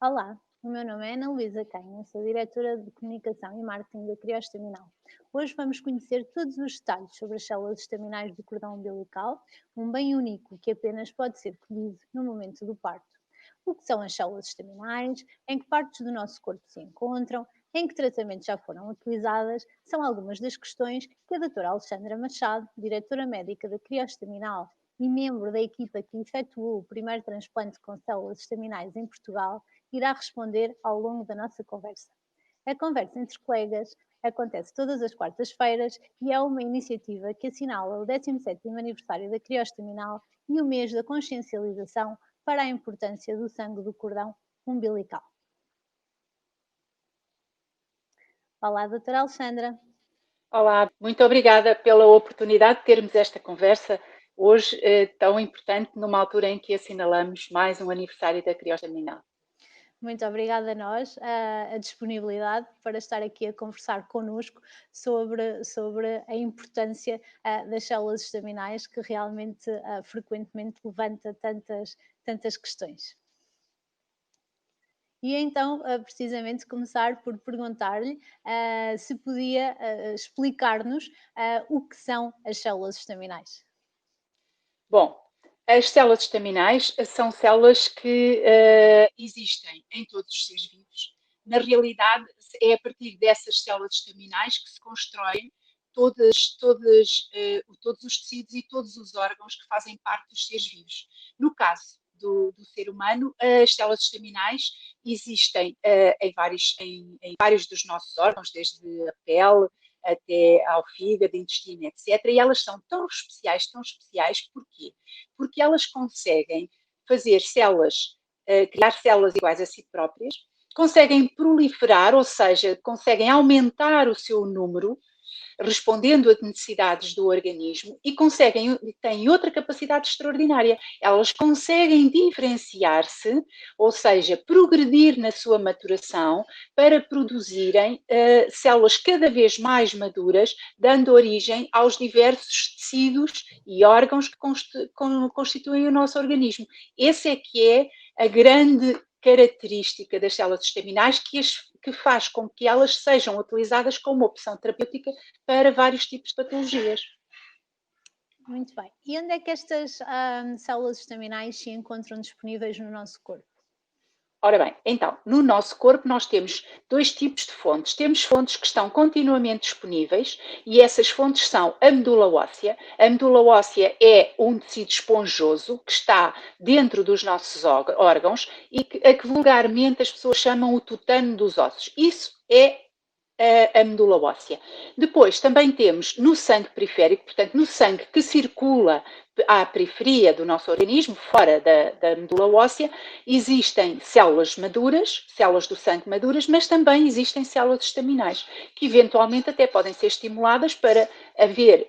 Olá, o meu nome é Ana Luísa Canha, sou diretora de Comunicação e Marketing da Crioestaminal. Hoje vamos conhecer todos os detalhes sobre as células estaminais do cordão umbilical, um bem único que apenas pode ser colhido no momento do parto. O que são as células estaminais, em que partes do nosso corpo se encontram, em que tratamentos já foram utilizadas, são algumas das questões que a doutora Alexandra Machado, diretora médica da Crioestaminal e membro da equipa que efetuou o primeiro transplante com células estaminais em Portugal, irá responder ao longo da nossa conversa. A conversa entre colegas acontece todas as quartas-feiras e é uma iniciativa que assinala o 17º aniversário da crioestaminal e o mês da consciencialização para a importância do sangue do cordão umbilical. Olá, doutora Alexandra. Olá, muito obrigada pela oportunidade de termos esta conversa hoje, tão importante, numa altura em que assinalamos mais um aniversário da crioestaminal. Muito obrigada a nós, a disponibilidade para estar aqui a conversar connosco sobre a importância das células estaminais, que realmente frequentemente levanta tantas questões. E então, precisamente, começar por perguntar-lhe se podia explicar-nos o que são as células estaminais. Bom, as células estaminais são células que existem em todos os seres vivos. Na realidade, é a partir dessas células estaminais que se constroem todos os tecidos e todos os órgãos que fazem parte dos seres vivos. No caso do ser humano, as células estaminais existem em vários dos nossos órgãos, desde a pele até ao fígado, intestino, etc. E elas são tão especiais, porquê? Porque elas conseguem fazer células, criar células iguais a si próprias, conseguem proliferar, ou seja, conseguem aumentar o seu número, respondendo a necessidades do organismo, e têm outra capacidade extraordinária. Elas conseguem diferenciar-se, ou seja, progredir na sua maturação para produzirem células cada vez mais maduras, dando origem aos diversos tecidos e órgãos que constituem o nosso organismo. Esse é que é a grande característica das células estaminais que faz com que elas sejam utilizadas como opção terapêutica para vários tipos de patologias. Muito bem. E onde é que estas células estaminais se encontram disponíveis no nosso corpo? Ora bem, então, no nosso corpo nós temos dois tipos de fontes. Temos fontes que estão continuamente disponíveis e essas fontes são a medula óssea. A medula óssea é um tecido esponjoso que está dentro dos nossos órgãos e a que vulgarmente as pessoas chamam o tutano dos ossos. Isso é a medula óssea. Depois também temos no sangue periférico, portanto, no sangue que circula à periferia do nosso organismo, fora da medula óssea, existem células maduras, células do sangue maduras, mas também existem células estaminais, que eventualmente até podem ser estimuladas para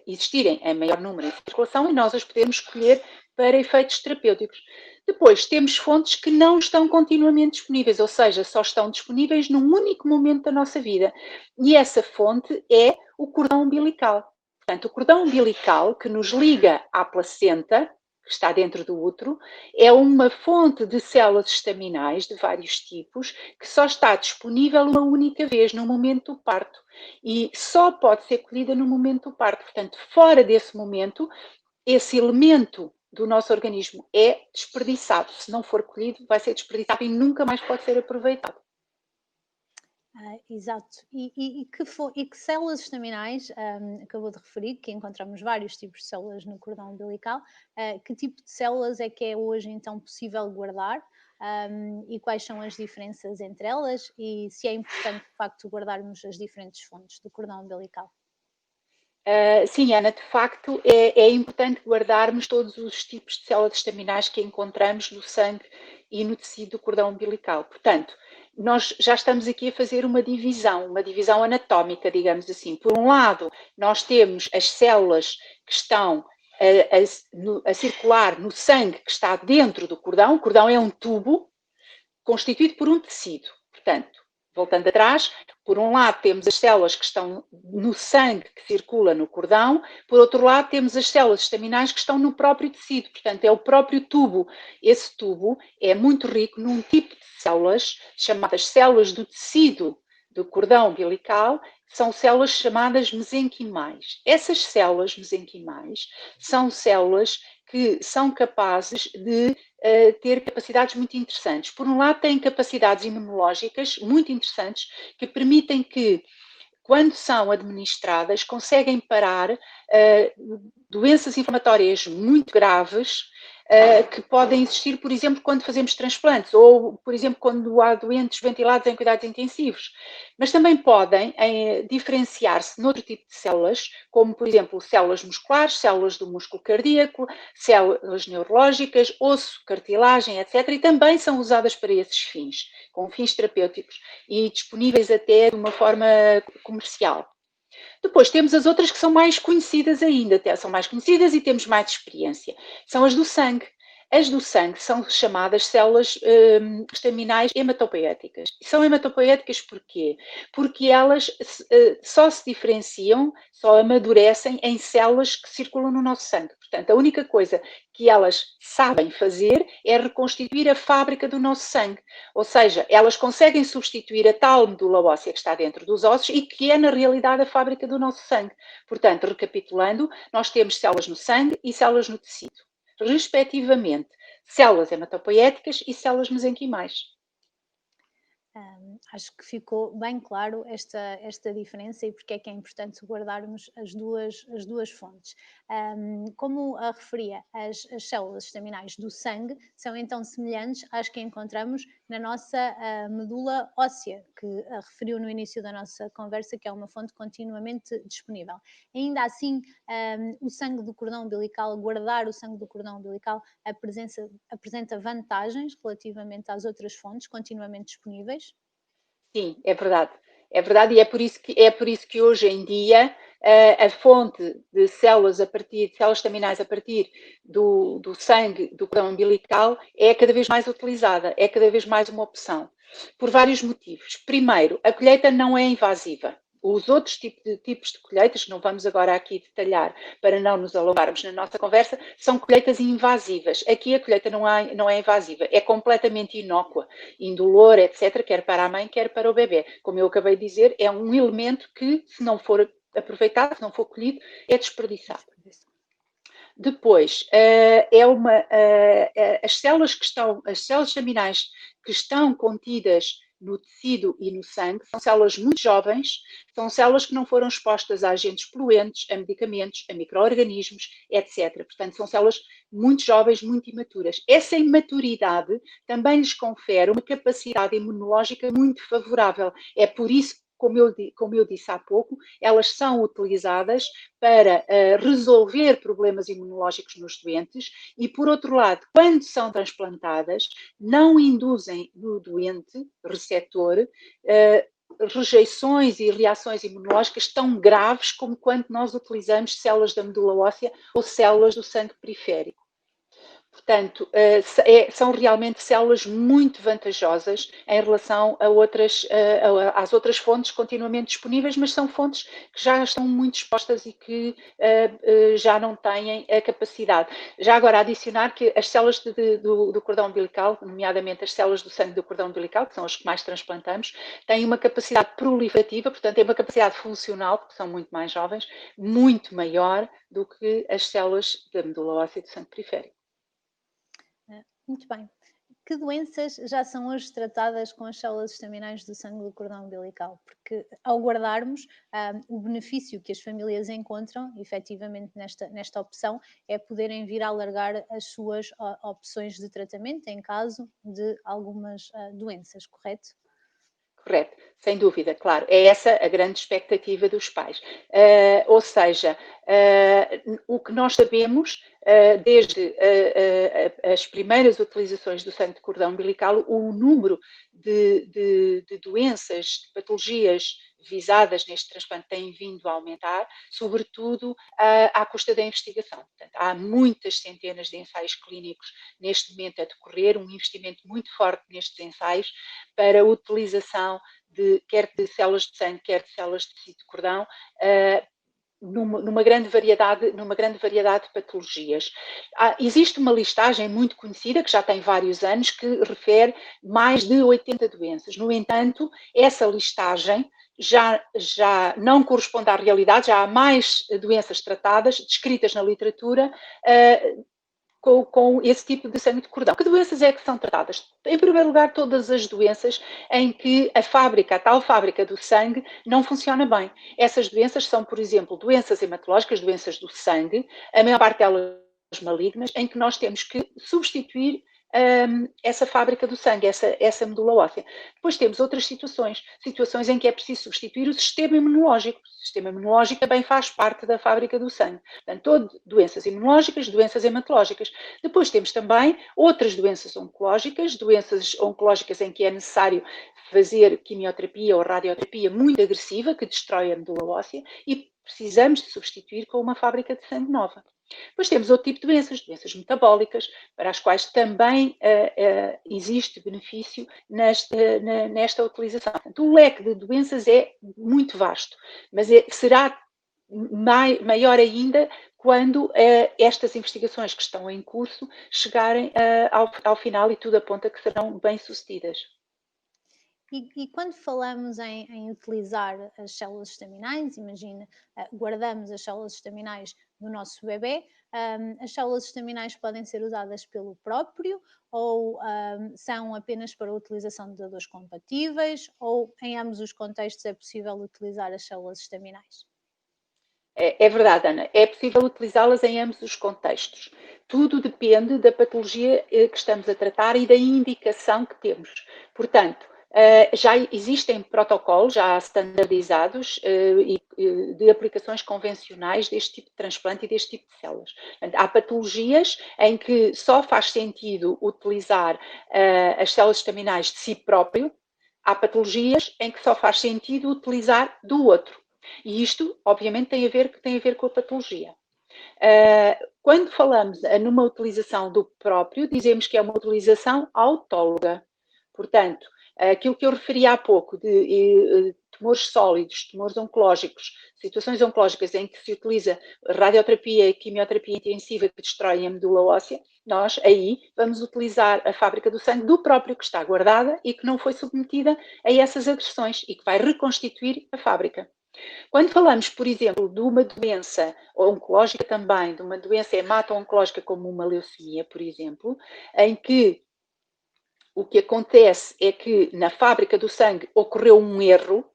existirem em maior número em circulação e nós as podemos escolher para efeitos terapêuticos. Depois temos fontes que não estão continuamente disponíveis, ou seja, só estão disponíveis num único momento da nossa vida. E essa fonte é o cordão umbilical. Portanto, o cordão umbilical que nos liga à placenta, que está dentro do útero, é uma fonte de células estaminais de vários tipos que só está disponível uma única vez, no momento do parto. E só pode ser colhida no momento do parto. Portanto, fora desse momento, esse elemento do nosso organismo é desperdiçado. Se não for colhido, vai ser desperdiçado e nunca mais pode ser aproveitado. Exato. E que células estaminais, acabou de referir, que encontramos vários tipos de células no cordão umbilical, que tipo de células é que é hoje então possível guardar? E quais são as diferenças entre elas? E se é importante de facto guardarmos as diferentes fontes do cordão umbilical? Sim, Ana, de facto é importante guardarmos todos os tipos de células estaminais que encontramos no sangue e no tecido do cordão umbilical. Portanto, nós já estamos aqui a fazer uma divisão anatómica, digamos assim. Por um lado, nós temos as células que estão a circular no sangue que está dentro do cordão. O cordão é um tubo constituído por um tecido. Portanto, voltando atrás, por um lado temos as células que estão no sangue que circula no cordão, por outro lado temos as células estaminais que estão no próprio tecido, portanto é o próprio tubo. Esse tubo é muito rico num tipo de células chamadas células do tecido do cordão umbilical, são células chamadas mesenquimais. Essas células mesenquimais são células que são capazes de ter capacidades muito interessantes. Por um lado, têm capacidades imunológicas muito interessantes que permitem que, quando são administradas, conseguem parar doenças inflamatórias muito graves que podem existir, por exemplo, quando fazemos transplantes ou, por exemplo, quando há doentes ventilados em cuidados intensivos. Mas também podem diferenciar-se noutro tipo de células, como, por exemplo, células musculares, células do músculo cardíaco, células neurológicas, osso, cartilagem, etc. E também são usadas para esses fins, com fins terapêuticos e disponíveis até de uma forma comercial. Depois temos as outras que são mais conhecidas ainda, são mais conhecidas e temos mais experiência. São as do sangue. As do sangue são chamadas células estaminais hematopoéticas. São hematopoéticas porquê? Porque elas só se diferenciam, só amadurecem em células que circulam no nosso sangue. Portanto, a única coisa que elas sabem fazer é reconstituir a fábrica do nosso sangue. Ou seja, elas conseguem substituir a tal medula óssea que está dentro dos ossos e que é, na realidade, a fábrica do nosso sangue. Portanto, recapitulando, nós temos células no sangue e células no tecido, respectivamente, células hematopoéticas e células mesenquimais. Acho que ficou bem claro esta diferença e porque é que é importante guardarmos as duas fontes. Como a referia, as células estaminais do sangue são então semelhantes às que encontramos na nossa medula óssea, que referiu no início da nossa conversa, que é uma fonte continuamente disponível. Ainda assim, o sangue do cordão umbilical, guardar o sangue do cordão umbilical apresenta vantagens relativamente às outras fontes continuamente disponíveis? Sim, é verdade. É verdade e é por isso que hoje em dia a fonte de células células estaminais a partir do sangue do cordão umbilical é cada vez mais utilizada, é cada vez mais uma opção. Por vários motivos. Primeiro, a colheita não é invasiva. Os outros tipos de colheitas, que não vamos agora aqui detalhar para não nos alongarmos na nossa conversa, são colheitas invasivas. Aqui a colheita não é invasiva, é completamente inócua, indolor, etc., quer para a mãe, quer para o bebê. Como eu acabei de dizer, é um elemento que, se não for aproveitado, se não for colhido, é desperdiçado. Depois, as células estaminais que estão contidas no tecido e no sangue são células muito jovens, são células que não foram expostas a agentes poluentes, a medicamentos, a micro-organismos, etc. Portanto, são células muito jovens, muito imaturas. Essa imaturidade também lhes confere uma capacidade imunológica muito favorável. É por isso, como eu disse há pouco, elas são utilizadas para resolver problemas imunológicos nos doentes e, por outro lado, quando são transplantadas, não induzem no doente receptor rejeições e reações imunológicas tão graves como quando nós utilizamos células da medula óssea ou células do sangue periférico. Portanto, são realmente células muito vantajosas em relação às outras fontes continuamente disponíveis, mas são fontes que já estão muito expostas e que já não têm a capacidade. Já agora, adicionar que as células do cordão umbilical, nomeadamente as células do sangue do cordão umbilical, que são as que mais transplantamos, têm uma capacidade proliferativa, portanto, têm uma capacidade funcional, porque são muito mais jovens, muito maior do que as células da medula óssea do sangue periférico. Muito bem. Que doenças já são hoje tratadas com as células estaminais do sangue do cordão umbilical? Porque ao guardarmos, o benefício que as famílias encontram, efetivamente, nesta opção, é poderem vir a alargar as suas opções de tratamento em caso de algumas doenças, correto? Correto, sem dúvida, claro. É essa a grande expectativa dos pais. Ou seja, o que nós sabemos, desde as primeiras utilizações do sangue de cordão umbilical, o número de doenças, de patologias visadas neste transplante tem vindo a aumentar, sobretudo à custa da investigação. Portanto, há muitas centenas de ensaios clínicos neste momento a decorrer, um investimento muito forte nestes ensaios para a utilização quer de células de sangue, quer de células de tecido de cordão, numa grande variedade de patologias. Existe uma listagem muito conhecida, que já tem vários anos, que refere mais de 80 doenças. No entanto, essa listagem já não corresponde à realidade, já há mais doenças tratadas, descritas na literatura, com esse tipo de sangue de cordão. Que doenças é que são tratadas? Em primeiro lugar, todas as doenças em que a tal fábrica do sangue não funciona bem. Essas doenças são, por exemplo, doenças hematológicas, doenças do sangue, a maior parte delas malignas, em que nós temos que substituir essa fábrica do sangue, essa medula óssea. Depois temos outras situações em que é preciso substituir o sistema imunológico. O sistema imunológico também faz parte da fábrica do sangue. Portanto, doenças imunológicas, doenças hematológicas. Depois temos também outras doenças oncológicas em que é necessário fazer quimioterapia ou radioterapia muito agressiva, que destrói a medula óssea, e precisamos de substituir com uma fábrica de sangue nova. Depois temos outro tipo de doenças metabólicas, para as quais também existe benefício nesta utilização. Portanto, o leque de doenças é muito vasto, mas será maior ainda quando estas investigações que estão em curso chegarem ao final, e tudo aponta que serão bem-sucedidas. E quando falamos em utilizar as células estaminais, imagina, guardamos as células estaminais do nosso bebê, as células estaminais podem ser usadas pelo próprio ou são apenas para a utilização de dadores compatíveis, ou em ambos os contextos é possível utilizar as células estaminais? É verdade, Ana, é possível utilizá-las em ambos os contextos. Tudo depende da patologia que estamos a tratar e da indicação que temos. Portanto, já existem protocolos já standardizados de aplicações convencionais deste tipo de transplante e deste tipo de células. Portanto, há patologias em que só faz sentido utilizar as células estaminais de si próprio, há patologias em que só faz sentido utilizar do outro. E isto, obviamente, tem a ver com a patologia. Quando falamos numa utilização do próprio, dizemos que é uma utilização autóloga. Portanto, aquilo que eu referi há pouco de tumores sólidos, tumores oncológicos, situações oncológicas em que se utiliza radioterapia e quimioterapia intensiva que destroem a medula óssea, nós aí vamos utilizar a fábrica do sangue do próprio que está guardada e que não foi submetida a essas agressões e que vai reconstituir a fábrica. Quando falamos, por exemplo, de uma doença oncológica também, de uma doença hemato-oncológica como uma leucemia, por exemplo, em que o que acontece é que na fábrica do sangue ocorreu um erro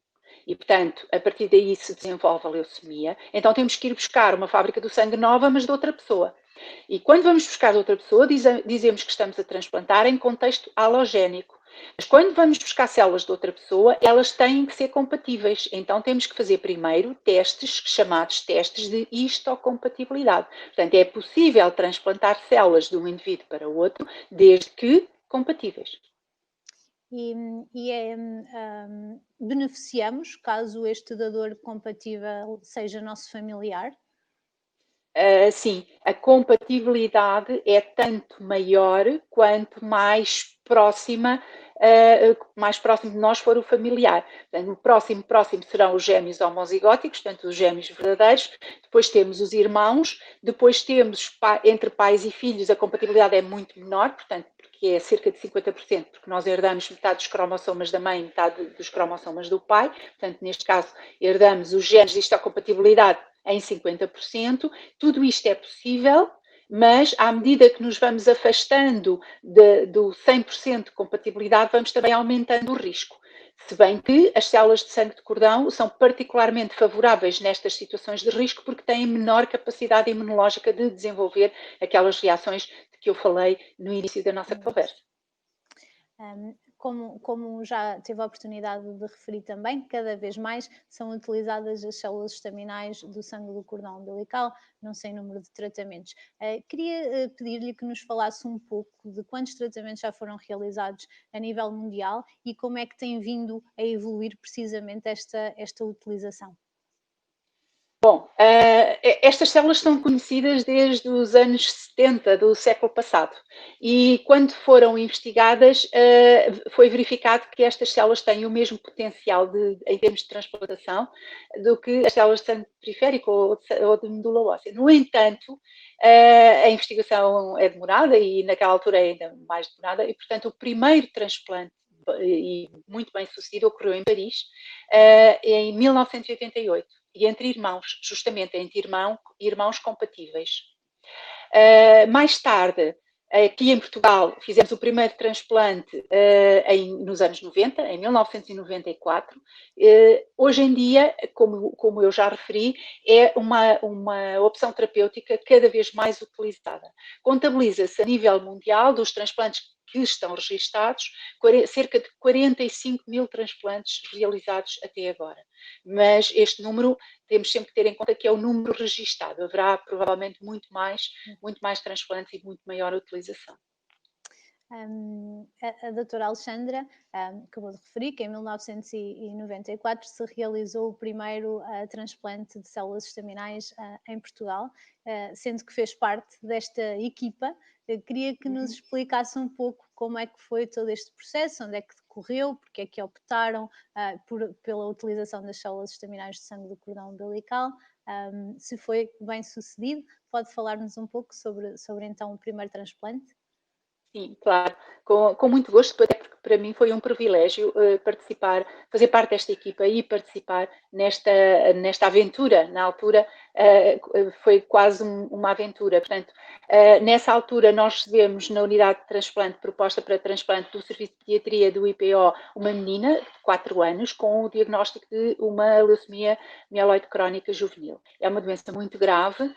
e, portanto, a partir daí se desenvolve a leucemia, então temos que ir buscar uma fábrica do sangue nova, mas de outra pessoa. E quando vamos buscar de outra pessoa, dizemos que estamos a transplantar em contexto halogénico. Mas quando vamos buscar células de outra pessoa, elas têm que ser compatíveis. Então temos que fazer primeiro testes, chamados testes de histocompatibilidade. Portanto, é possível transplantar células de um indivíduo para o outro, desde que compatíveis. Beneficiamos caso este dador compatível seja nosso familiar? Sim, a compatibilidade é tanto maior quanto mais próximo de nós for o familiar. Portanto, o próximo serão os gêmeos homozigóticos, portanto, os gêmeos verdadeiros. Depois temos os irmãos. Depois temos, entre pais e filhos, a compatibilidade é muito menor, portanto, porque é cerca de 50%, porque nós herdamos metade dos cromossomas da mãe e metade dos cromossomas do pai. Portanto, neste caso, herdamos os genes de histocompatibilidade em 50%. Tudo isto é possível, mas à medida que nos vamos afastando do 100% de compatibilidade, vamos também aumentando o risco. Se bem que as células de sangue de cordão são particularmente favoráveis nestas situações de risco porque têm menor capacidade imunológica de desenvolver aquelas reações de que eu falei no início da nossa conversa. Como já teve a oportunidade de referir também, cada vez mais são utilizadas as células estaminais do sangue do cordão umbilical, não sem número de tratamentos. Queria pedir-lhe que nos falasse um pouco de quantos tratamentos já foram realizados a nível mundial e como é que tem vindo a evoluir precisamente esta utilização. Bom, estas células são conhecidas desde os anos 70 do século passado e quando foram investigadas foi verificado que estas células têm o mesmo potencial em termos de transplantação do que as células de sangue periférico ou de medula óssea. No entanto, a investigação é demorada e naquela altura é ainda mais demorada e, portanto, o primeiro transplante e muito bem sucedido ocorreu em Paris em 1988 e entre irmãos, justamente entre irmãos compatíveis. Mais tarde, aqui em Portugal, fizemos o primeiro transplante nos anos 90, em 1994. Hoje em dia, como eu já referi, é uma opção terapêutica cada vez mais utilizada. Contabiliza-se a nível mundial dos transplantes que estão registados, cerca de 45 mil transplantes realizados até agora. Mas este número temos sempre que ter em conta que é o número registado. Haverá provavelmente muito mais transplantes e muito maior utilização. A doutora Alexandra acabou de referir que em 1994 se realizou o primeiro transplante de células estaminais em Portugal, sendo que fez parte desta equipa. Queria que nos explicasse um pouco como é que foi todo este processo, onde é que decorreu, porque é que optaram pela utilização das células estaminais de sangue do cordão umbilical, se foi bem sucedido. Pode falar-nos um pouco sobre então o primeiro transplante? Sim, claro, com muito gosto, até porque para mim foi um privilégio participar, fazer parte desta equipa e participar nesta aventura. Na altura foi quase uma aventura. Portanto, nessa altura nós recebemos na unidade de transplante, proposta para transplante do Serviço de Pediatria do IPO, uma menina de 4 anos com o diagnóstico de uma leucemia mieloide crónica juvenil. É uma doença muito grave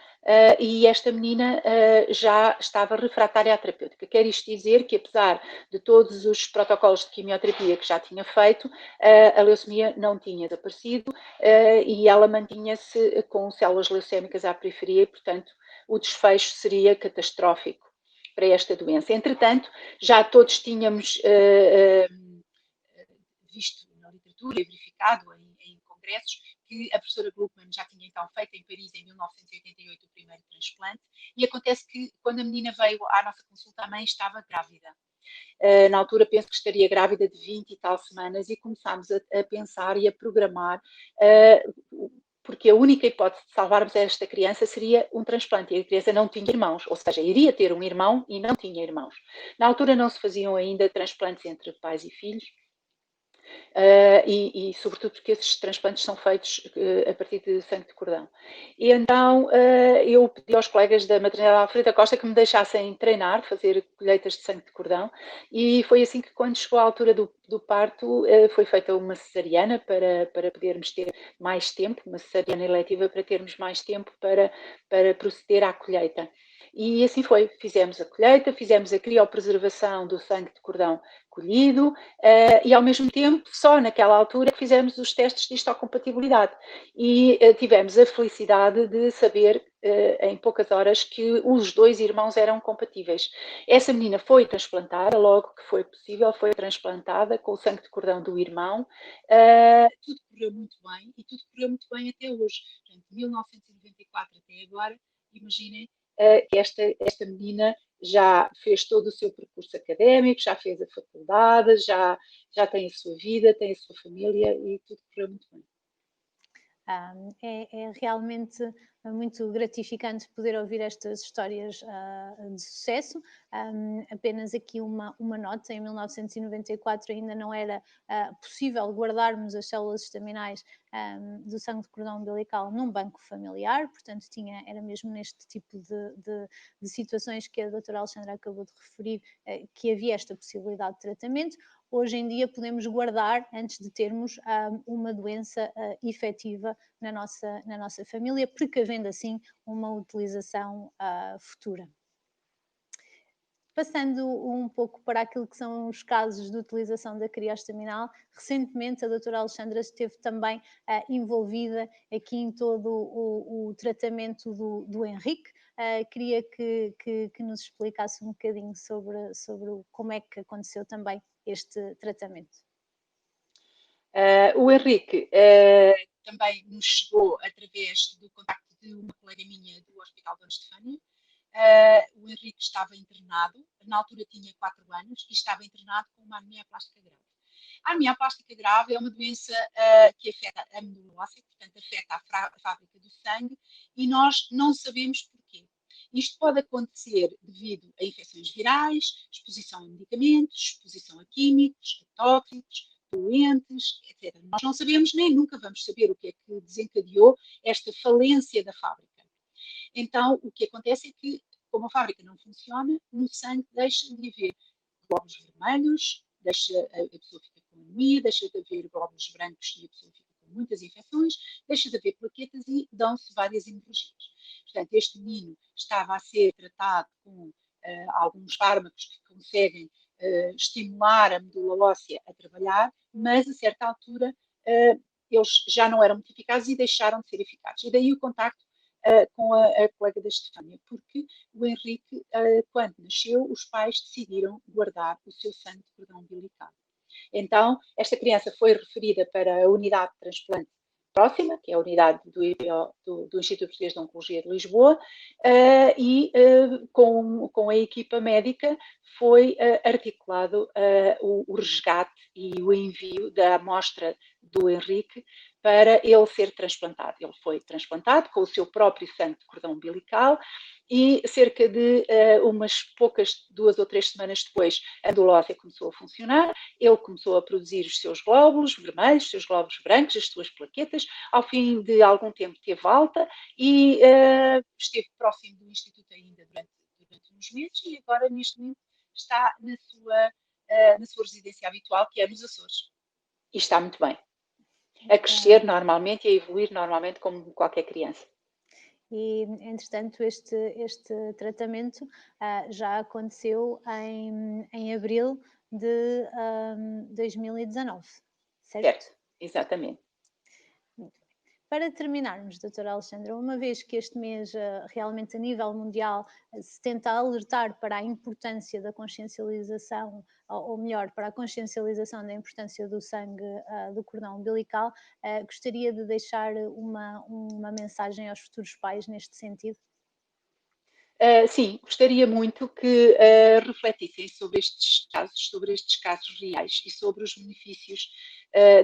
e esta menina já estava refratária à terapêutica. Quer isto dizer que, apesar de todos os protocolos de quimioterapia que já tinha feito, a leucemia não tinha desaparecido e ela mantinha-se com células leucémicas à periferia e, portanto, o desfecho seria catastrófico para esta doença. Entretanto, já todos tínhamos visto na literatura e verificado em congressos que a professora Gluckman já tinha então feito em Paris em 1988 o primeiro transplante e acontece que quando a menina veio à nossa consulta a mãe estava grávida. Na altura penso que estaria grávida de 20 e tal semanas e começámos a pensar e a programar porque a única hipótese de salvarmos esta criança seria um transplante e a criança não tinha irmãos, ou seja, iria ter um irmão e não tinha irmãos. Na altura não se faziam ainda transplantes entre pais e filhos, e sobretudo porque esses transplantes são feitos a partir de sangue de cordão. E então eu pedi aos colegas da maternidade Alfreda Costa que me deixassem treinar, fazer colheitas de sangue de cordão, e foi assim que quando chegou a altura do parto foi feita uma cesariana para podermos ter mais tempo, uma cesariana eletiva para termos mais tempo para proceder à colheita. E assim foi, fizemos a colheita, fizemos a criopreservação do sangue de cordão colhido e ao mesmo tempo, só naquela altura que fizemos os testes de histocompatibilidade e tivemos a felicidade de saber em poucas horas que os 2 irmãos eram compatíveis. Essa menina foi transplantada, logo que foi possível, foi transplantada com o sangue de cordão do irmão. Tudo correu muito bem e tudo correu muito bem até hoje. Portanto, de 1994 até agora, imaginem que esta menina já fez todo o seu percurso académico, já fez a faculdade, já tem a sua vida, tem a sua família e tudo correu muito bem. É realmente muito gratificante poder ouvir estas histórias de sucesso. Apenas aqui uma nota: em 1994 ainda não era possível guardarmos as células estaminais do sangue de cordão umbilical num banco familiar, portanto era mesmo neste tipo de situações que a doutora Alexandra acabou de referir que havia esta possibilidade de tratamento. Hoje em dia podemos guardar antes de termos uma doença efetiva na nossa família, precavendo assim uma utilização futura. Passando um pouco para aquilo que são os casos de utilização da crioestaminal, recentemente a doutora Alexandra esteve também envolvida aqui em todo o tratamento do Henrique. Queria que nos explicasse um bocadinho sobre como é que aconteceu também este tratamento. O Henrique também nos chegou através do contacto de uma colega minha do Hospital Dona Estefânia. O Henrique estava internado, na altura tinha 4 anos, e estava internado com uma anemia plástica grave. A anemia plástica grave é uma doença que afeta a medula óssea, portanto afeta a fábrica do sangue, e nós não sabemos porquê. Isto pode acontecer devido a infecções virais, exposição a medicamentos, exposição a químicos, a tóxicos, doentes, etc. Nós não sabemos nem nunca vamos saber o que é que desencadeou esta falência da fábrica. Então, o que acontece é que, como a fábrica não funciona, no sangue deixa de haver glóbulos vermelhos, a pessoa fica com anemia, deixa de haver glóbulos brancos e a pessoa fica com muitas infecções, deixa de haver plaquetas e dão-se várias hemorragias. Portanto, este menino estava a ser tratado com alguns fármacos que conseguem estimular a medula óssea a trabalhar, mas a certa altura eles já não eram muito eficazes e deixaram de ser eficazes. E daí o contacto com a colega da Estefânia, porque o Henrique, quando nasceu, os pais decidiram guardar o seu sangue de cordão umbilical. Então, esta criança foi referida para a unidade de transplante próxima, que é a unidade do Instituto Português de Oncologia de Lisboa, e com a equipa médica foi articulado o resgate e o envio da amostra do Henrique para ele ser transplantado. Ele foi transplantado com o seu próprio sangue de cordão umbilical e cerca de umas poucas, 2 ou 3 semanas depois, a medula óssea começou a funcionar, ele começou a produzir os seus glóbulos vermelhos, os seus glóbulos brancos, as suas plaquetas. Ao fim de algum tempo teve alta e esteve próximo do Instituto ainda durante uns meses e agora, neste momento, está na sua residência habitual, que é nos Açores. E está muito bem. A crescer normalmente e a evoluir normalmente como qualquer criança. E, entretanto, este tratamento já aconteceu em abril de 2019, certo? Certo, exatamente. Para terminarmos, doutora Alexandra, uma vez que este mês, realmente a nível mundial, se tenta alertar para a importância da consciencialização, ou melhor, para a consciencialização da importância do sangue do cordão umbilical, gostaria de deixar uma mensagem aos futuros pais neste sentido? Sim, gostaria muito que refletissem sobre estes casos reais e sobre os benefícios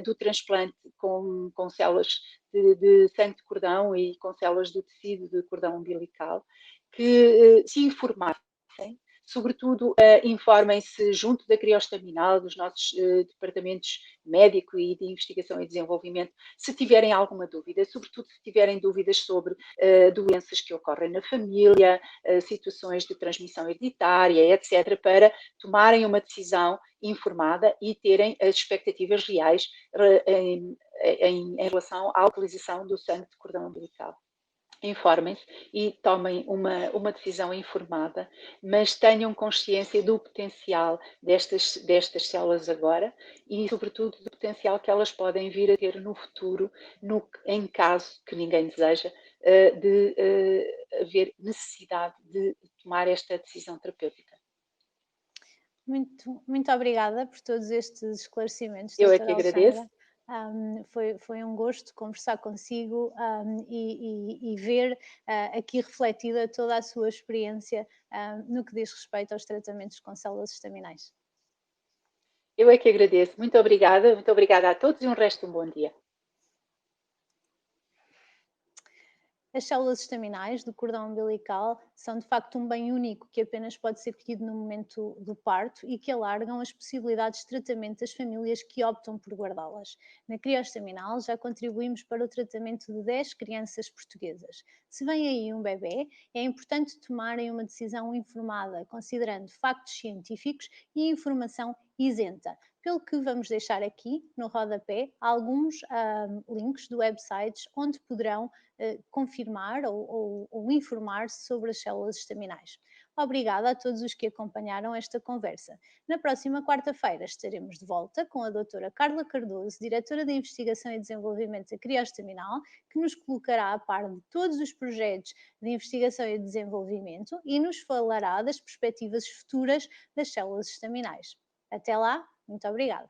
do transplante com células de sangue de cordão e com células do tecido de cordão umbilical, que se informassem, sobretudo informem-se junto da crioestaminal, dos nossos departamentos médico e de investigação e desenvolvimento, se tiverem alguma dúvida, sobretudo se tiverem dúvidas sobre doenças que ocorrem na família, situações de transmissão hereditária, etc., para tomarem uma decisão informada e terem as expectativas reais em relação à utilização do sangue de cordão umbilical. Informem-se e tomem uma decisão informada, mas tenham consciência do potencial destas células agora e, sobretudo, do potencial que elas podem vir a ter no futuro, em caso que ninguém deseja, de haver necessidade de tomar esta decisão terapêutica. Muito obrigada por todos estes esclarecimentos, Eu é que doutora agradeço. Alexandra. Foi um gosto conversar consigo e ver aqui refletida toda a sua experiência no que diz respeito aos tratamentos com células estaminais. Eu é que agradeço. Muito obrigada a todos e um resto de um bom dia. As células estaminais do cordão umbilical são de facto um bem único que apenas pode ser colhido no momento do parto e que alargam as possibilidades de tratamento das famílias que optam por guardá-las. Na crioestaminal já contribuímos para o tratamento de 10 crianças portuguesas. Se vem aí um bebê, é importante tomarem uma decisão informada, considerando factos científicos e informação isenta. Pelo que vamos deixar aqui no rodapé alguns links de websites onde poderão confirmar ou informar-se sobre as células estaminais. Obrigada a todos os que acompanharam esta conversa. Na próxima quarta-feira estaremos de volta com a doutora Carla Cardoso, diretora de Investigação e Desenvolvimento da crioestaminal, que nos colocará a par de todos os projetos de investigação e desenvolvimento e nos falará das perspectivas futuras das células estaminais. Até lá, muito obrigada.